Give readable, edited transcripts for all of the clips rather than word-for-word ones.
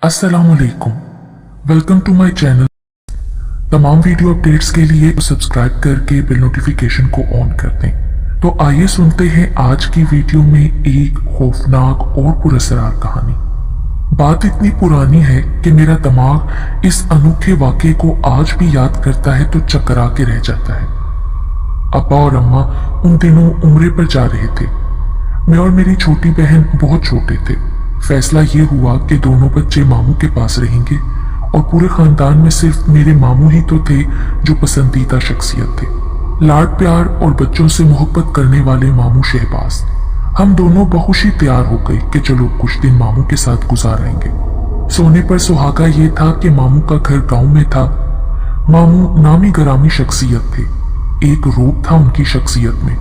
अस्सलामुअलैकुम, welcome to my channel. तमाम video updates के लिए सब्सक्राइब करके बेल नोटिफिकेशन को ऑन कर दें। तो आइए सुनते हैं आज की वीडियो में एक खौफनाक और पुरअसरार कहानी। बात इतनी पुरानी है कि मेरा दिमाग इस अनोखे वाक़े को आज भी याद करता है तो चकरा के रह जाता है। अब्बा और अम्मा उन दिनों उम्रे पर जा रहे थे। मैं और मेरी छोटी बहन बहुत छोटे थे। फैसला ये हुआ कि दोनों बच्चे मामू के पास रहेंगे और पूरे खानदान में सिर्फ मेरे मामू ही तो थे जो पसंदीदा शख्सियत थे। लाड प्यार और बच्चों से मोहब्बत करने वाले मामू शहबाज। हम दोनों बहुशी तैयार हो गए कि चलो कुछ दिन मामू के साथ गुजारेंगे। सोने पर सुहागा ये था कि मामू का घर गांव में था। मामू नामी गरामी शख्सियत थे। एक रूप था उनकी शख्सियत में।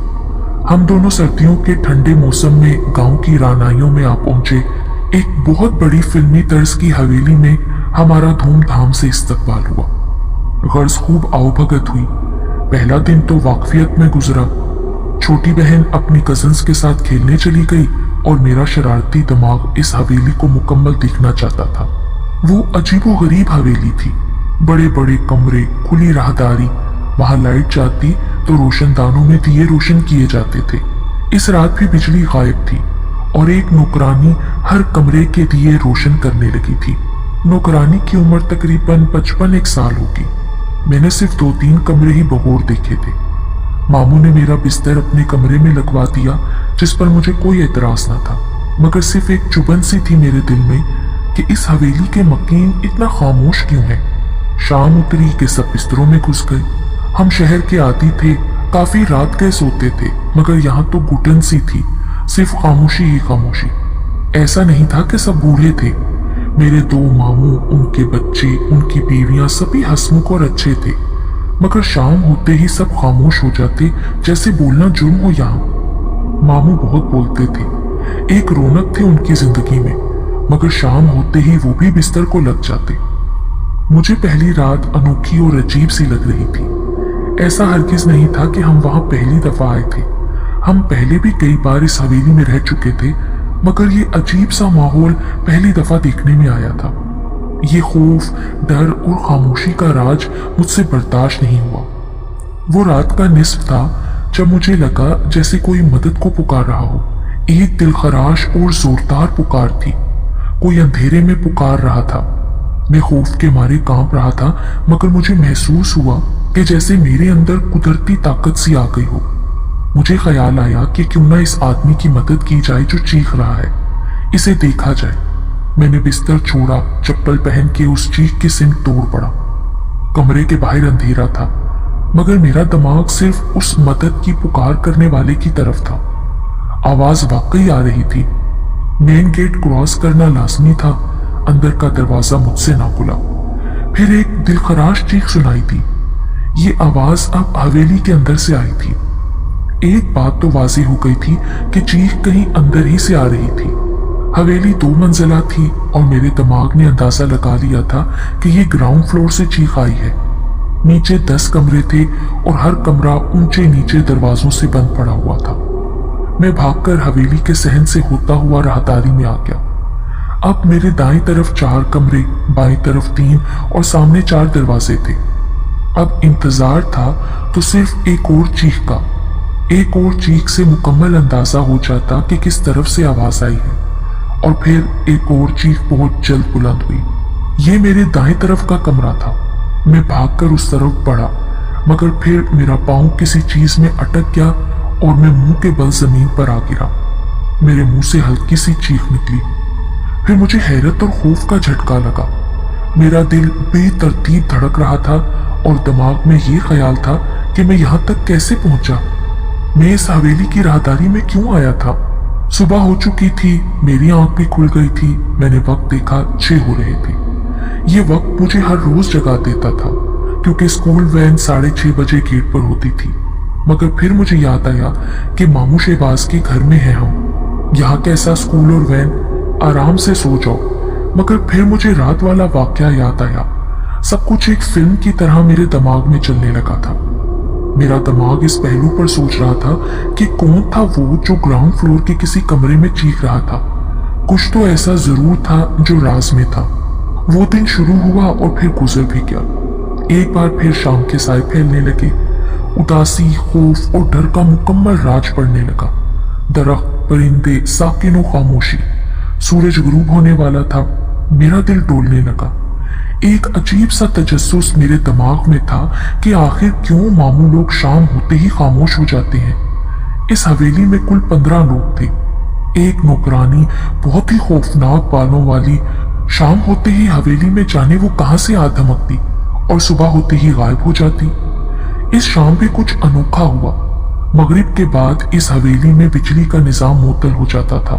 हम दोनों सर्दियों के ठंडे मौसम में गांव की रानाइयों में आ पहुंचे। एक बहुत बड़ी फिल्मी तर्ज की हवेली में हमारा धूमधाम से इस्तकबाल हुआ। गर्ज खूब आवभगत हुई। पहला दिन तो वाकफियत में गुजरा। छोटी बहन अपनी कजन्स के साथ खेलने चली गई और मेरा शरारती दिमाग इस हवेली को मुकम्मल देखना चाहता था। वो अजीबोगरीब हवेली थी। बड़े बड़े कमरे, खुली राहदारी। वहां लाइट जाती तो रोशनदानों में दिए रोशन किए जाते थे। इस रात भी बिजली गायब थी और एक नौकरानी हर कमरे के दिए रोशन करने लगी थी। नौकरानी की उम्र तकरीबन 55 साल होगी। मैंने सिर्फ 2-3 कमरे ही बगौर देखे थे। मामू ने मेरा बिस्तर अपने कमरे में लगवा दिया जिस पर मुझे कोई एतराज न था, मगर सिर्फ एक चुभन सी थी मेरे दिल में कि इस हवेली के मकीन इतना खामोश क्यों है। शाम उतरी कि सब बिस्तरों में घुस गए। हम शहर के आदी थे, काफी रात गए सोते थे, मगर यहाँ तो घुटन सी थी, सिर्फ खामोशी ही खामोशी। ऐसा नहीं था कि सब बूढ़े थे। मेरे 2 मामू, उनके बच्चे, उनकी बीवियां सभी हंसमुख और अच्छे थे, मगर शाम होते ही सब खामोश हो जाते, जैसे बोलना जुर्म हो। यहाँ मामू बहुत बोलते थे, एक रौनक थे उनकी जिंदगी में, मगर शाम होते ही वो भी बिस्तर को लग जाते। मुझे पहली रात अनोखी और अजीब सी लग रही थी। ऐसा हरगिज नहीं था कि हम वहां पहली दफा आए थे। हम पहले भी कई बार इस हवेली में रह चुके थे, मगर ये अजीब सा माहौल पहली दफा देखने में आया था। ये खौफ, डर और खामोशी का राज मुझसे बर्दाश्त नहीं हुआ। वो रात का निस्फ था जब मुझे लगा जैसे कोई मदद को पुकार रहा हो। एक दिलखराश और जोरदार पुकार थी। कोई अंधेरे में पुकार रहा था। मैं खौफ के मारे कांप रहा था, मगर मुझे महसूस हुआ कि जैसे मेरे अंदर कुदरती ताकत सी आ गई हो। मुझे ख्याल आया कि क्यों ना इस आदमी की मदद की जाए जो चीख रहा है, इसे देखा जाए। मैंने बिस्तर छोड़ा, चप्पल पहन के उस चीख की सिमत दौड़ पड़ा। कमरे के बाहर अंधेरा था, मगर मेरा दिमाग सिर्फ उस मदद की पुकार करने वाले की तरफ था। आवाज वाकई आ रही थी। मेन गेट क्रॉस करना लाजमी था। अंदर का दरवाजा मुझसे ना खुला। फिर एक दिलखराश चीख सुनाई दी। ये आवाज अब हवेली के अंदर से आई थी। एक बात तो वाज़ेह हो गई थी कि चीख कहीं अंदर ही से आ रही थी। हवेली 2 मंजिला थी और मेरे दिमाग ने अंदाजा लगा लिया था कि ये ग्राउंड फ्लोर से चीख आई है। नीचे 10 कमरे थे और हर कमरा ऊंचे नीचे दरवाजों से बंद पड़ा हुआ था। मैं भागकर हवेली के सहन से होता हुआ राहदारी में आ गया। अब मेरे दाईं तरफ 4 कमरे, बाईं तरफ 3 और सामने 4 दरवाजे थे। अब इंतजार था तो सिर्फ एक और चीख का। एक और चीख से मुकम्मल अंदाजा हो जाता कि किस तरफ से आवाज आई है, और फिर एक और चीख बहुत जल्द बुलंद हुई। ये मेरे दाएं तरफ का कमरा था। मैं भागकर उस तरफ बढ़ा, मगर फिर मेरा पांव किसी चीज में अटक गया और मैं मुंह के बल जमीन पर आ गिरा। मेरे मुंह से हल्की सी चीख निकली। फिर मुझे हैरत और खौफ का झटका लगा। मेरा दिल बेतरतीब धड़क रहा था और दिमाग में ये ख्याल था कि मैं यहाँ तक कैसे पहुंचा। मैं इस हवेली की राहदारी में क्यों आया था। सुबह हो चुकी थी, मेरी आंख भी खुल गई थी। मैंने वक्त देखा, 6 हो रहे थे। ये वक्त मुझे हर रोज जगा देता था, क्योंकि स्कूल वैन 6:30 बजे गेट पर होती थी। मगर फिर मुझे याद आया कि मामू शहबाज के घर में है हम। यहाँ कैसा स्कूल और वैन, आराम से सो जाओ। मगर फिर मुझे रात वाला वाकया याद आया। सब कुछ एक फिल्म की तरह मेरे दिमाग में चलने लगा था। मेरा दिमाग इस पहलू पर सोच रहा था कि कौन था वो जो ग्राउंड फ्लोर के किसी कमरे में चीख रहा था। कुछ तो ऐसा जरूर था जो राज में था। वो दिन शुरू हुआ और फिर गुजर भी गया। एक बार फिर शाम के साए फैलने लगे। उदासी, खौफ और डर का मुकम्मल राज पड़ने लगा। दरख्त, परिंदे, साकिन और खामोशी। सूरज गुरूब होने वाला था। मेरा दिल डोलने लगा। एक अजीब सा तजस्सुस मेरे दिमाग में था कि आखिर क्यों मामू लोग शाम होते ही खामोश हो जाते हैं। इस हवेली में कुल 15 लोग थे। एक नौकरानी, बहुत ही खौफनाक बालों वाली, शाम होते ही हवेली में जाने वो कहां से आ धमकती और सुबह होते ही गायब हो जाती। इस शाम भी कुछ अनोखा हुआ। मगरिब के बाद इस हवेली में बिजली का निजाम मुअत्तल हो जाता था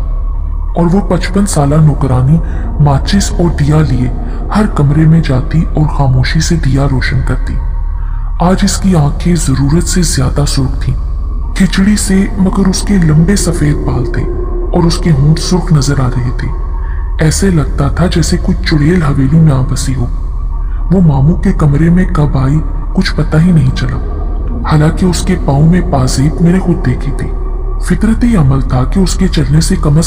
और वो 55 साला नौकरानी माचिस और दिया लिए हर कमरे में जाती और खामोशी से दिया रोशन करती। आज इसकी आंखें जरूरत से ज्यादा सुर्ख थीं, खिचड़ी से, मगर उसके लंबे सफेद बाल थे और उसके होंठ सुर्ख नजर आ रहे थे। ऐसे लगता था जैसे कुछ चुड़ैल हवेली में आ बसी हो। वो मामू के कमरे में कब आई कुछ पता ही नहीं चला। हालांकि उसके पाँव में पाजेब मैंने खुद देखी थी। फितरती अमल था कि उसके चलने से कम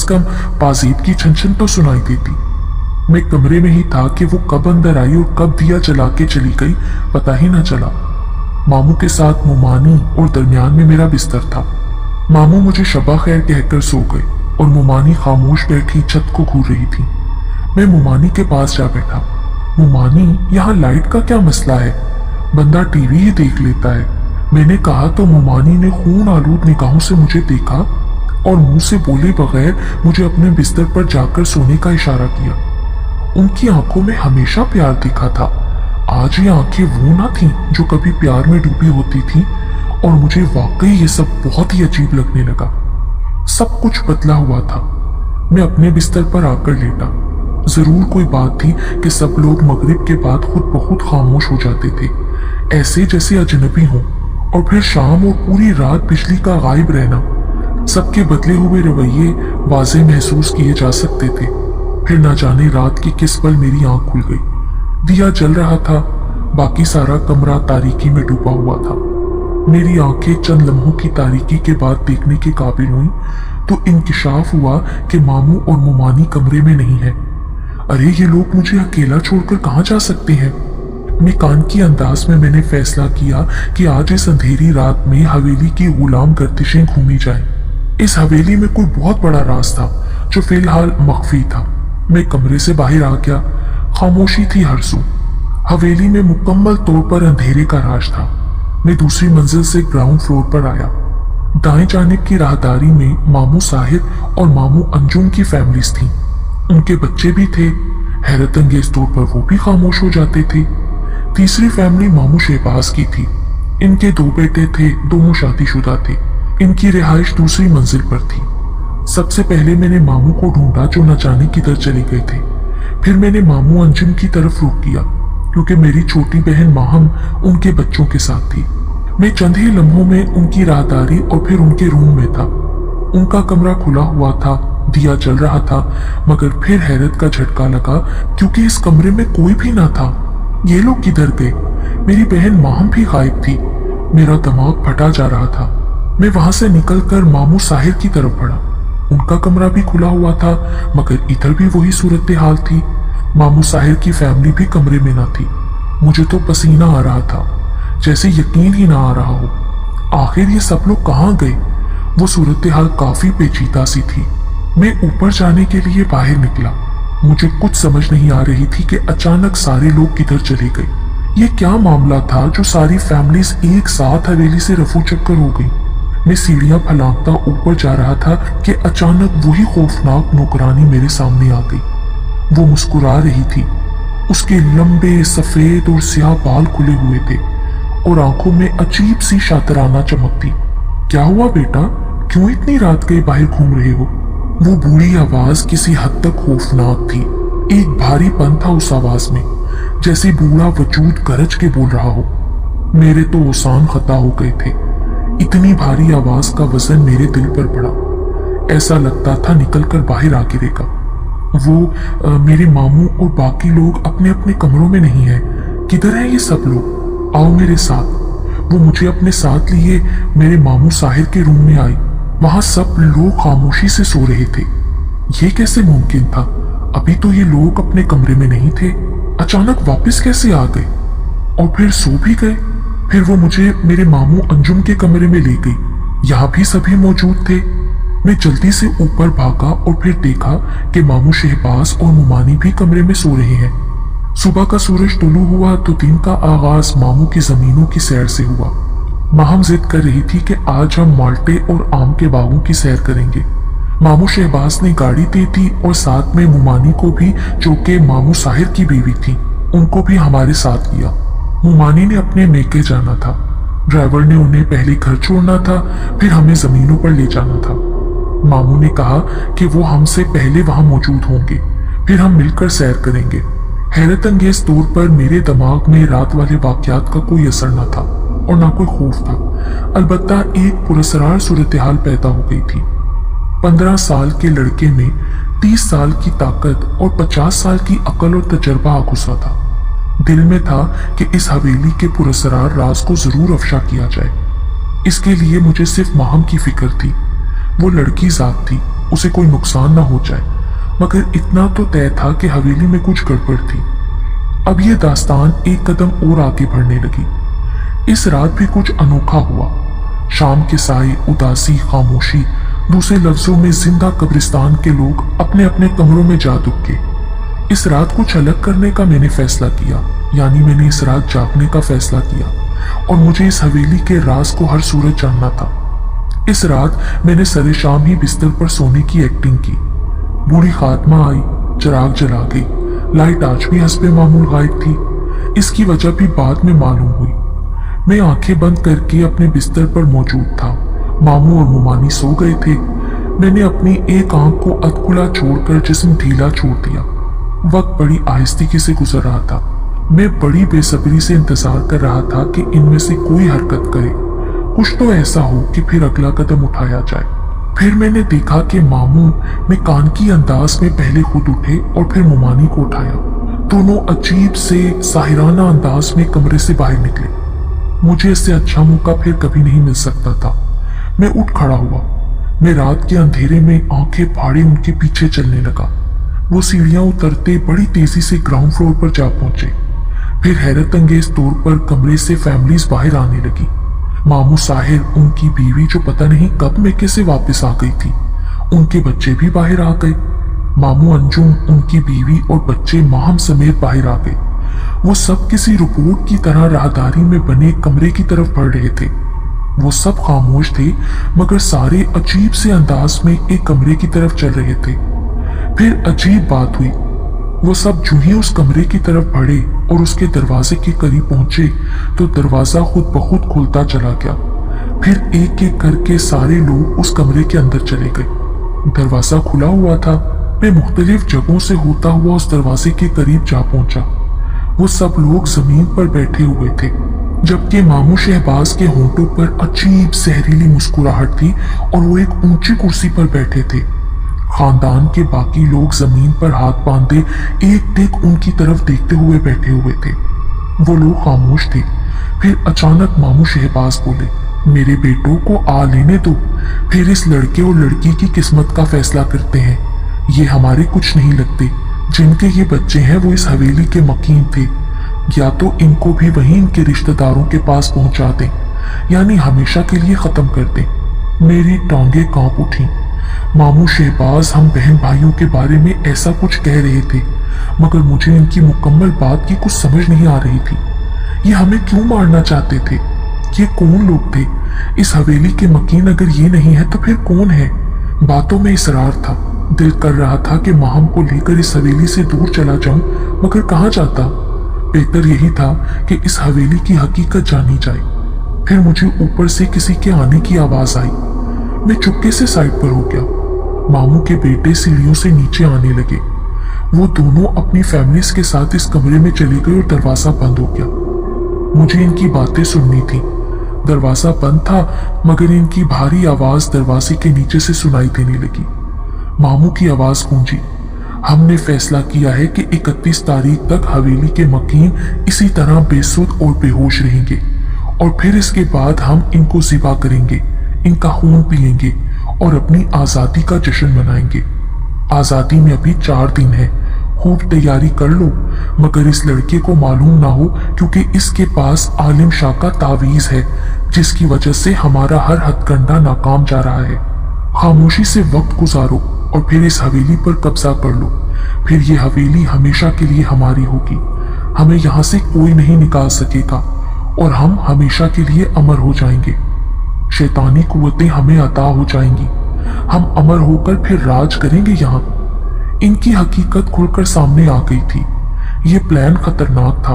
पाजेब की छन तो सुनाई देती। मैं कमरे में ही था कि वो कब अंदर आई और कब दिया जला के चली गई पता ही न चला। मामू के साथ मुमानी और दरमियान में मेरा बिस्तर था। मामू मुझे शबा खैर कहकर सो गए और मुमानी खामोश बैठी छत को घूर रही थी। मैं मुमानी के पास जा बैठा। मुमानी, यहाँ लाइट का क्या मसला है? बंदा टीवी ही देख लेता है। मैंने कहा तो मुमानी ने खून आलूद निगाहों से मुझे देखा और मुंह से बोले बगैर मुझे अपने बिस्तर पर जाकर सोने का इशारा किया। उनकी आंखों में हमेशा प्यार दिखा था। आज ये आंखें वो ना थीं जो कभी प्यार में डूबी होती थीं और मुझे वाकई ये सब बहुत ही अजीब लगने लगा। सब कुछ बदला हुआ था। मैं अपने बिस्तर पर आकर लेटा। जरूर कोई बात थी कि सब लोग मगरिब के बाद खुद ब खुद खामोश हो जाते थे, ऐसे जैसे अजनबी हों। और फिर शाम और पूरी रात बिजली का गायब रहना, सबके बदले हुए रवैये वाज़ेह महसूस किए जा सकते थे। फिर ना जाने रात की किस पल मेरी आंख खुल गई। दिया जल रहा था, बाकी सारा कमरा तारीकी में डूबा हुआ था। मेरी आंखें चंद लम्हों की तारीकी के बाद देखने के काबिल हुई तो इंकिशाफ हुआ कि मामू और मुमानी कमरे में नहीं है। अरे ये लोग मुझे अकेला छोड़कर कहाँ जा सकते हैं? मैं कान की अंदाज में मैंने फैसला किया कि आज इस अंधेरी रात में हवेली की गुलाम गर्दिशें घूमी जाएं। इस हवेली में कोई बहुत बड़ा राज था जो फिलहाल मख्फी था। मैं कमरे से बाहर आ गया। खामोशी थी हर सू। हवेली में मुकम्मल तौर पर अंधेरे का राज था। मैं दूसरी मंजिल से ग्राउंड फ्लोर पर आया। दाएं जानिब की राहदारी में मामू साहिर और मामू अंजुम की फैमिलीज थीं। उनके बच्चे भी थे। हैरत अंगेज तौर पर वो भी खामोश हो जाते थे। तीसरी फैमिली मामू शहबाज की थी। इनके 2 बेटे थे, दोनों शादीशुदा थे। इनकी रिहाइश दूसरी मंजिल पर थी। सबसे पहले मैंने मामू को ढूंढा जो न जाने किधर चले गए थे। फिर मैंने मामू अंजुम की तरफ रुख किया क्योंकि मेरी छोटी बहन माहम उनके बच्चों के साथ थी। मैं चंद ही लम्हों में उनकी राहदारी और फिर उनके रूम में था। उनका कमरा खुला हुआ था, दिया जल रहा था, मगर फिर हैरत का झटका लगा क्योंकि इस कमरे में कोई भी ना था। ये लोग किधर गए? मेरी बहन माहम भी गायब थी। मेरा दिमाग फटा जा रहा था। मैं वहां से निकलकर मामू साहिर की तरफ बढ़ा। उनका कमरा भी खुला हुआ था, मगर इधर भी वही सूरत हाल थी। मामू साहिर की फैमिली भी कमरे में ना थी। मुझे तो पसीना आ रहा था, जैसे यकीन ही ना आ रहा हो। आखिर ये सब लोग कहाँ गए? वो सूरत हाल काफी पेचीदा सी थी। मैं ऊपर जाने के लिए बाहर निकला। मुझे कुछ समझ नहीं आ रही थी कि अचानक सारे लोग किधर चले गए। ये क्या मामला था जो सारी फैमिलीज एक साथ हवेली से रफू चक्कर हो गई। मैं सीढ़ियां फलांगता ऊपर जा रहा था कि अचानक वही खौफनाक नौकरानी मेरे सामने आ गई। वो मुस्कुरा रही थी। उसके लंबे सफेद और स्याह बाल खुले हुए थे और आंखों में अजीब सी शातराना चमक थी। क्या हुआ बेटा, क्यों इतनी रात के बाहर घूम रहे हो? वो बूढ़ी आवाज किसी हद तक खौफनाक थी। एक भारीपन था उस आवाज में, जैसे बूढ़ा वजूद गरज के बोल रहा हो। मेरे तो ओसान खता हो गए थे। इतनी भारी आवाज का वजन मेरे दिल पर पड़ा। ऐसा लगता था निकलकर बाहर आ गिरेगा। वो मेरे मामू और बाकी लोग अपने अपने कमरों में नहीं है। किधर है ये सब लोग? आओ मेरे साथ। वो मुझे अपने साथ लिए मेरे मामू साहिर के रूम में आई। वहां सब लोग खामोशी से सो रहे थे। ये कैसे मुमकिन था? अभी तो ये लोग अपने कमरे में नहीं थे। अचानक वापस कैसे आ गए और फिर सो भी गए। फिर वो मुझे मेरे मामू अंजुम के कमरे में ले गई। यहाँ भी सभी मौजूद थे। मैं जल्दी से ऊपर भागा और फिर देखा कि मामू शहबाज और मुमानी भी कमरे में सो रहे हैं। सुबह का सूरज तुलू हुआ तो दिन का आगाज मामू की जमीनों की सैर से हुआ। माहम जिद कर रही थी कि आज हम माल्टे और आम के बागों की सैर करेंगे। मामू शहबाज ने गाड़ी दे दी और साथ में मुमानी को भी, जो कि मामू साहिर की बीवी थी, उनको भी हमारे साथ किया। मुमानी ने अपने मेके जाना था। ड्राइवर ने उन्हें पहले घर छोड़ना था, फिर हमें जमीनों पर ले जाना था। मामू ने कहा कि वो हमसे पहले वहां मौजूद होंगे, फिर हम मिलकर सैर करेंगे। हैरत अंगेज तौर पर मेरे दिमाग में रात वाले वाकयात का कोई असर न था और ना कोई खौफ था। अलबत्ता एक पुरस्कार सूरत हाल पैदा हो गई थी। 15 साल के लड़के में 30 साल की ताकत और 50 साल की अकल और तजर्बा आ घुसा था। दिल में था कि इस हवेली के पुरस्कार राज को जरूर अफशा किया जाए। इसके लिए मुझे सिर्फ माहम की फिक्र थी। वो लड़की जात थी, उसे कोई नुकसान ना हो जाए, मगर इतना तो तय था कि हवेली में कुछ गड़बड़ थी। अब ये दास्तान एक कदम और आगे बढ़ने लगी। इस रात भी कुछ अनोखा हुआ। शाम के साए, उदासी, खामोशी, दूसरे लफ्जों में जिंदा कब्रिस्तान के लोग अपने अपने कमरों में जा दुबके। इस रात कुछ अलग करने का मैंने फैसला किया, यानी मैंने इस रात जागने का फैसला किया और मुझे इस हवेली के राज को हर सूरत जानना था। इस रात मैंने सरे शाम ही बिस्तर पर सोने की एक्टिंग की। बूढ़ी खात्मा आई, चिराग जला गई। लाइट आज भी हस्बे मामूल गायब थी। इसकी वजह भी बाद में मालूम हुई। मैं आंखें बंद करके अपने बिस्तर पर मौजूद था। मामू और मुमानी सो गए थे। मैंने अपनी एक आंख को अधखुला छोड़कर जिस्म ढीला छोड़ दिया। वक्त बड़ी आहिस्ती से गुजर रहा था। मैं बड़ी बेसब्री से इंतजार कर रहा था कि इनमें से कोई हरकत करे, कुछ तो ऐसा हो कि फिर अगला कदम उठाया जाए। फिर मैंने देखा कि मामू में कान की अंदाज में पहले खुद उठे और फिर मुमानी को उठाया। दोनों अजीब से साहिराना अंदाज में कमरे से बाहर निकले। मुझे इससे अच्छा मौका फिर कभी नहीं मिल सकता था। मैं उठ खड़ा हुआ। मैं रात के अंधेरे में आंखें फाड़े उनके पीछे चलने लगा। वो सीढ़ियां उतरते बड़ी तेजी से ग्राउंड फ्लोर पर जा पहुंचे। फिर हैरत अंगेज तौर पर कमरे से फैमिलीज बाहर आने लगी। मामू साहिर, उनकी बीवी जो पता नहीं कब मेके से वापस आ गई थी, उनके बच्चे भी बाहर आ गए। मामू अंजुम, उनकी बीवी और बच्चे माहम समेत बाहर आ गए। वो सब किसी रिपोर्ट की तरह राहदारी में बने कमरे की तरफ बढ़ रहे थे। वो सब खामोश थे, मगर सारे अजीब से अंदाज में एक कमरे की तरफ चल रहे थे। फिर अजीब बात हुई। वो सब जूं ही उस कमरे की तरफ बढ़े और उसके दरवाजे के करीब पहुंचे तो दरवाजा खुद ब खुद खुलता चला गया। फिर एक एक करके सारे लोग उस कमरे के अंदर चले गए। दरवाजा खुला हुआ था। मैं मुख्तलिफ जगहों से होता हुआ उस दरवाजे के करीब जा पहुंचा। वो सब लोग जमीन पर बैठे हुए थे, जबकि मामू शहबाज के होंठों पर अजीब जहरीली मुस्कुराहट थी और वो एक ऊंची कुर्सी पर बैठे थे। खानदान के बाकी लोग जमीन पर हाथ बांधे एक टेक उनकी तरफ देखते हुए बैठे हुए थे। वो लोग खामोश थे। फिर अचानक मामू शहबाज बोले, मेरे बेटों को आ लेने दो, फिर इस लड़के और लड़की की किस्मत का फैसला करते हैं। ये हमारे कुछ नहीं लगते। जिनके ये बच्चे हैं वो इस हवेली के मकीन थे। या तो इनको भी वहीं इनके रिश्तेदारों के पास पहुंचा दें, यानी हमेशा के लिए खत्म कर दें। मेरी टांगे कांप उठी। मामू शहबाज हम बहन भाइयों के बारे में ऐसा कुछ कह रहे थे, मगर मुझे इनकी मुकम्मल बात की कुछ समझ नहीं आ रही थी। ये हमें क्यों मारना चाहते थे? ये कौन लोग थे? इस हवेली के मकीन अगर ये नहीं है तो फिर कौन है? बातों में इसरार था। दिल कर रहा था कि माहम को लेकर इस हवेली से दूर चला जाऊं, मगर कहाँ जाता? बेहतर यही था कि इस हवेली की हकीकत जानी जाए। फिर मुझे ऊपर से किसी के आने की आवाज आई। मैं चुपके से साइड पर हो गया। मामू के बेटे सीढ़ियों से नीचे आने लगे। वो दोनों अपनी फैमिलीज के साथ इस कमरे में चले गए और दरवाजा बंद हो गया। मुझे इनकी बातें सुननी थी। दरवाजा बंद था, मगर इनकी भारी आवाज दरवाजे के नीचे से सुनाई देने लगी। मामू की आवाज गूंजी, हमने फैसला किया है कि 31 तारीख तक हवेली के मकीन इसी तरह बेसुध और बेहोश रहेंगे, और फिर इसके बाद हम इनको ज़िबा करेंगे, इनका खून पिएंगे और अपनी आज़ादी का जश्न मनाएंगे। आज़ादी में अभी 4 दिन है, खूब तैयारी कर लो, मगर इस लड़के को मालूम ना हो, क्योंकि इसके पास आलिम शाह का तावीज है, जिसकी वजह से हमारा हर हथकंडा नाकाम जा रहा है। खामोशी से वक्त गुजारो और फिर इस हवेली पर कब्जा कर लो। फिर ये हवेली हमेशा के लिए हमारी होगी। हमें यहाँ से कोई नहीं निकाल सकेगा और हम हमेशा के लिए अमर हो जाएंगे। शैतानी कुव्वतें हमें अता हो जाएंगी। हम अमर होकर फिर राज करेंगे यहाँ। इनकी हकीकत खुलकर सामने आ गई थी। ये प्लान खतरनाक था।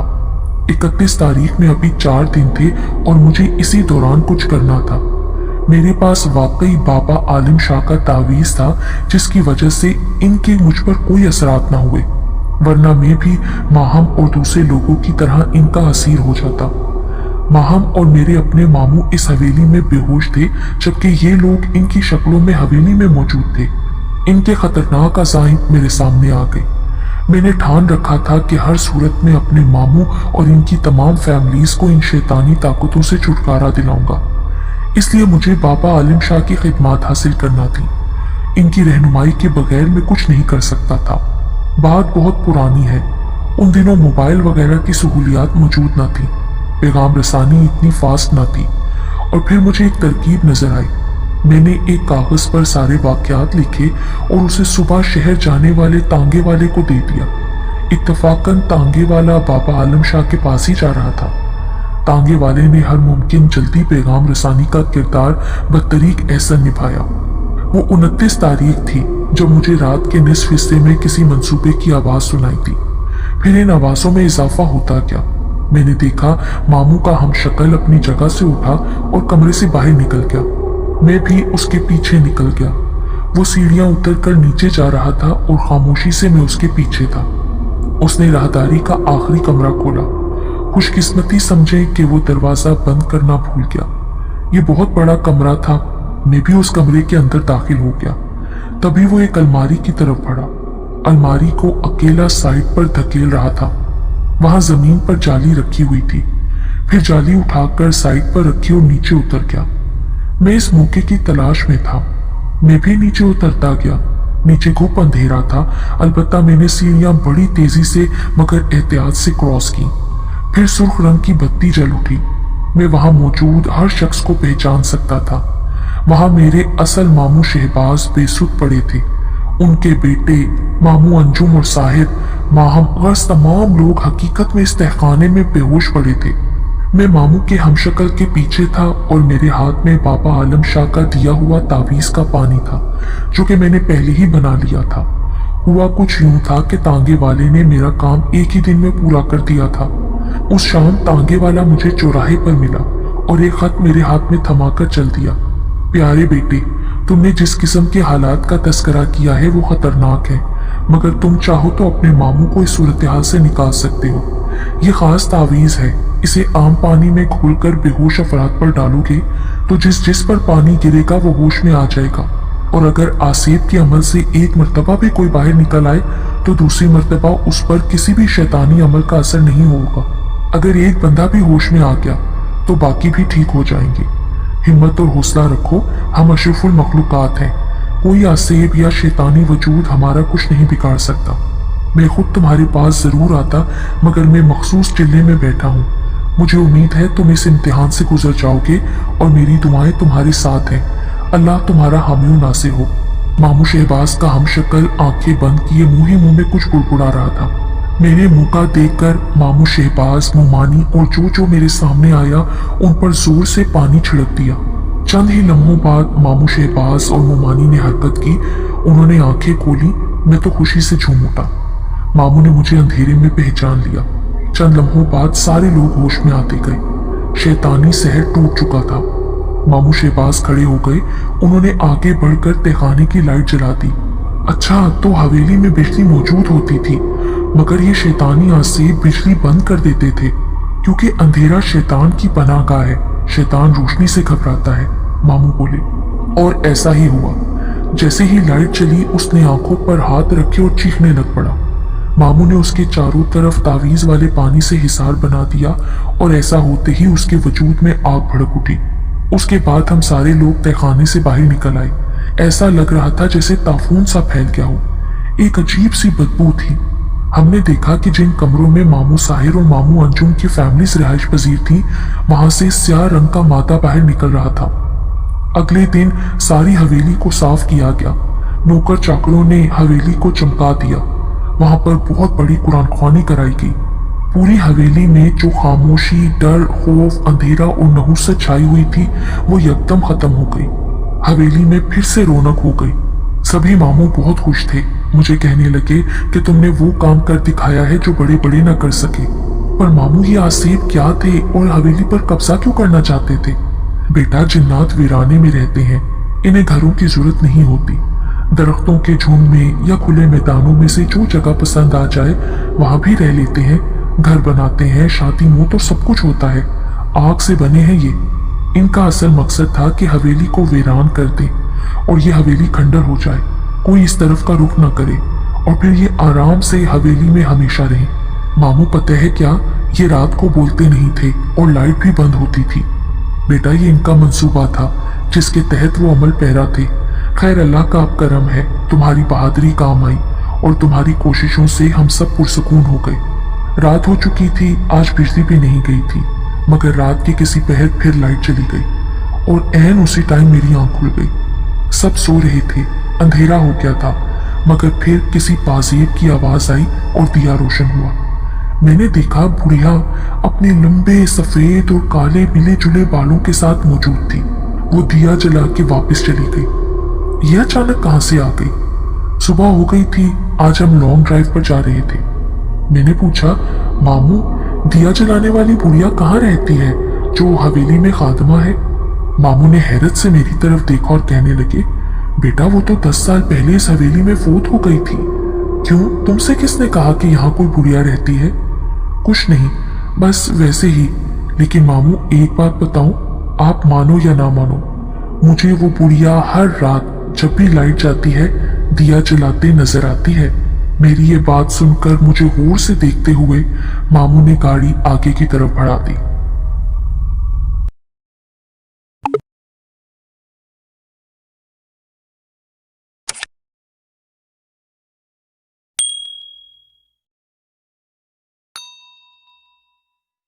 31 तारीख में अभी 4 दिन थे और मुझे इसी दौरान कुछ करना था। मेरे पास वाकई बाबा आलिम शाह का तावीज था, जिसकी वजह से इनके मुझ पर कोई असरात ना हुए, वरना मैं भी माहम और दूसरे लोगों की तरह इनका असीर हो जाता। माहम और मेरे अपने मामू इस हवेली में बेहोश थे, जबकि ये लोग इनकी शक्लों में हवेली में मौजूद थे। इनके खतरनाक अज़ाइम मेरे सामने आ गए। मैंने ठान रखा था कि हर सूरत में अपने मामू और इनकी तमाम फैमिलीज को इन शैतानी ताकतों से छुटकारा दिलाऊंगा। इसलिए मुझे बाबा आलिम शाह की खिदमत हासिल करना थी। इनकी रहनुमाई के बगैर मैं कुछ नहीं कर सकता था। बात बहुत पुरानी है। उन दिनों मोबाइल वगैरह की सहूलियात मौजूद न थी, पैगाम रसानी इतनी फास्ट न थी। और फिर मुझे एक तरकीब नजर आई। मैंने एक कागज पर सारे वाकयात लिखे और उसे सुबह शहर जाने वाले तांगे वाले को दे दिया। इत्तफाकन तांगे वाला बाबा आलम शाह के पास ही जा रहा था। तांगे वाले ने हर मुमकिन जल्दी पैगाम रसानी का किरदार बतरीक एहसन निभाया। वो 29 तारीख थी जब मुझे रात के निस्फ हिस्से में किसी मंसूबे की आवाज सुनाई दी। फिर इन आवाजों में इजाफा होता गया। मैंने देखा मामू का हमशक्ल अपनी जगह से उठा और कमरे से बाहर निकल गया। मैं भी उसके पीछे निकल गया। वो सीढ़ियां उतरकर नीचे जा रहा था और खामोशी से मैं उसके पीछे था। उसने राहदारी का आखिरी कमरा खोला। खुशकिस्मती समझे कि वो दरवाजा बंद करना भूल गया। ये बहुत बड़ा कमरा था। मैं भी उस कमरे के अंदर दाखिल हो गया। तभी वो एक अलमारी की तरफ बढ़ा। अलमारी को अकेला साइड पर धकेल रहा था। वहां जमीन पर जाली रखी हुई थी। फिर जाली उठाकर साइड पर रखी और नीचे उतर गया। मैं इस मौके की तलाश में था। मैं भी नीचे उतरता गया। नीचे खूब अंधेरा था, अलबत्ता मैंने सीढ़ियां बड़ी तेजी से मगर एहतियात से क्रॉस की। फिर सुर्ख रंग की बत्ती जल उठी। मैं वहां मौजूद हर शख्स को पहचान सकता था। वहां मेरे असल मामू शहबाज बेसुध पड़े थे। उनके बेटे मामू अंजुम और साहिब माहम गर्ज तमाम लोग हकीकत में इस तहखाने में बेहोश पड़े थे। मैं मामू के हमशक्ल के पीछे था और मेरे हाथ में बाबा आलम शाह का दिया हुआ तावीज का पानी था, जो कि मैंने पहले ही बना लिया था। हुआ कुछ यूं था कि तांगे वाले ने मेरा काम एक ही दिन में पूरा कर दिया था। उस शाम तांगे वाला मुझे चौराहे पर मिला और एक खत मेरे हाथ में थमाकर चल दिया। प्यारे बेटे, तुमने जिस किस्म के हालात का तस्करा किया है वो खतरनाक है, मगर तुम चाहो तो अपने मामू को इस सूरत हाल से निकाल सकते हो। ये खास तावीज है। इसे आम पानी में घोलकर बेहोश अफराद पर डालोगे तो जिस पर पानी गिरेगा वो होश में आ जाएगा, और अगर आसेब के अमल से एक मर्तबा भी कोई बाहर निकल आए तो दूसरी मर्तबा उस पर किसी भी शैतानी अमल का असर नहीं होगा। अगर एक बंदा भी होश में आ गया तो बाकी भी ठीक हो जाएंगे। हिम्मत और हौसला रखो, हम अशरफुल मखलूकात हैं। कोई आसेब या शैतानी वजूद हमारा कुछ नहीं बिगाड़ सकता। मैं खुद तुम्हारे पास जरूर आता, मगर मैं मखसूस चिल्ले में बैठा हूँ। मुझे उम्मीद है तुम इस इम्तिहान से गुजर जाओगे और मेरी दुआएं तुम्हारे साथ हैं। अल्लाह तुम्हारा हामी और नासिर हो। मामू शहबाज का हमशक्ल आंखें बंद किए मुंह ही मुंह में कुछ बुड़बुड़ा रहा था। मेरे मुंह का देखकर मामू शहबाज, मोमानी और जो मेरे सामने आया उन पर जोर से पानी छिड़क दिया। चंद ही लम्हों बाद मामू शहबाज और मोमानी ने हरकत की। उन्होंने आंखें खोली। मैं तो खुशी से झूम उठा। मामू ने मुझे अंधेरे में पहचान लिया। चंद लम्हों बाद सारे लोग होश में आते गए। शैतानी सहर टूट चुका था। मामू शहबाज खड़े हो गए। उन्होंने आगे बढ़कर तहखाने की लाइट जला दी। अच्छा, तो हवेली में बिजली मौजूद होती थी, मगर ये शैतानी आसेब बिजली बंद कर देते थे, क्योंकि अंधेरा शैतान की पनाहगाह है। शैतान रोशनी से घबराता है, मामू बोले। और ऐसा ही हुआ। जैसे ही लाइट चली उसने आंखों पर हाथ रखे और चीखने लग पड़ा। मामू ने उसके चारों तरफ तावीज वाले पानी से हिसार बना दिया और ऐसा होते ही उसके वजूद में आग भड़क उठी। उसके बाद हम सारे लोग तहखाने से बाहर निकल आए। ऐसा लग रहा था जैसे ताफून सा फैल गया हो। एक अजीब सी बदबू थी। हमने देखा कि जिन कमरों में मामू साहिर और मामू अंजुम की फैमिलीज रिहाइश पजीर थी, वहां से स्याह रंग का मादा बाहर निकल रहा था। अगले दिन सारी हवेली को साफ किया गया। नौकर चाकरों ने हवेली को चमका दिया। वहां पर बहुत बड़ी कुरान ख्वानी कराई गई। पूरी हवेली में जो खामोशी, डर, खौफ, अंधेरा और नहुसत छाई हुई थी, वो यकदम खत्म हो गई। हवेली में फिर से रौनक हो गई। सभी मामू बहुत खुश थे। मुझे कहने लगे कि तुमने वो काम कर दिखाया है जो बड़े बड़े न कर सके। पर मामू, ये आसेब क्या थे और हवेली पर कब्जा क्यों करना चाहते थे? बेटा, जिन्नात वीराने में रहते हैं, इन्हें घरों की जरूरत नहीं होती। दरख्तों के झुंड में या खुले मैदानों में से जो जगह पसंद आ जाए वहां भी रह लेते हैं। घर बनाते हैं, शादी मौत और सब कुछ होता है। आग से बने हैं ये। इनका असल मकसद था कि हवेली को वीरान कर दें और ये हवेली खंडर हो जाए, कोई इस तरफ का रुख न करे और फिर ये आराम से हवेली में हमेशा रहे। मामू, पता है क्या, ये रात को बोलते नहीं थे और लाइट भी बंद होती थी। बेटा, ये इनका मंसूबा था जिसके तहत वो अमल पैरा थे। खैर, अल्लाह का अब करम है, तुम्हारी बहादुरी काम आई और तुम्हारी कोशिशों से हम सब पुरसकून हो गए। रात हो चुकी थी, आज बिजली भी नहीं गई थी, मगर रात के किसी पहर फिर लाइट चली गई और ऐन उसी टाइम मेरी आंख खुल गई। सब सो रहे थे, अंधेरा हो गया था, मगर फिर किसी पाजेब की आवाज आई और दिया रोशन हुआ। मैंने देखा बुढ़िया अपने लंबे सफेद और काले मिले जुले बालों के साथ मौजूद थी। वो दिया जला के वापस चली गई। यह अचानक कहां से आ गई? सुबह हो गई थी, आज हम लॉन्ग ड्राइव पर जा रहे थे। मैंने पूछा, मामू, दिया जलाने वाली बुढ़िया कहाँ रहती है जो हवेली में खादमा है? मामू ने हैरत से मेरी तरफ देखा और कहने लगे, बेटा, वो तो 10 साल पहले इस हवेली में फौत हो गई थी। क्यों, तुमसे किसने कहा कि यहाँ कोई बुढ़िया रहती है? कुछ नहीं, बस वैसे ही। लेकिन मामू, एक बात बताऊं, आप मानो या ना मानो, मुझे वो बुढ़िया हर रात जब भी लाइट जाती है दिया जलाते नजर आती है। मेरी ये बात सुनकर मुझे गौर से देखते हुए मामू ने गाड़ी आगे की तरफ बढ़ा दी।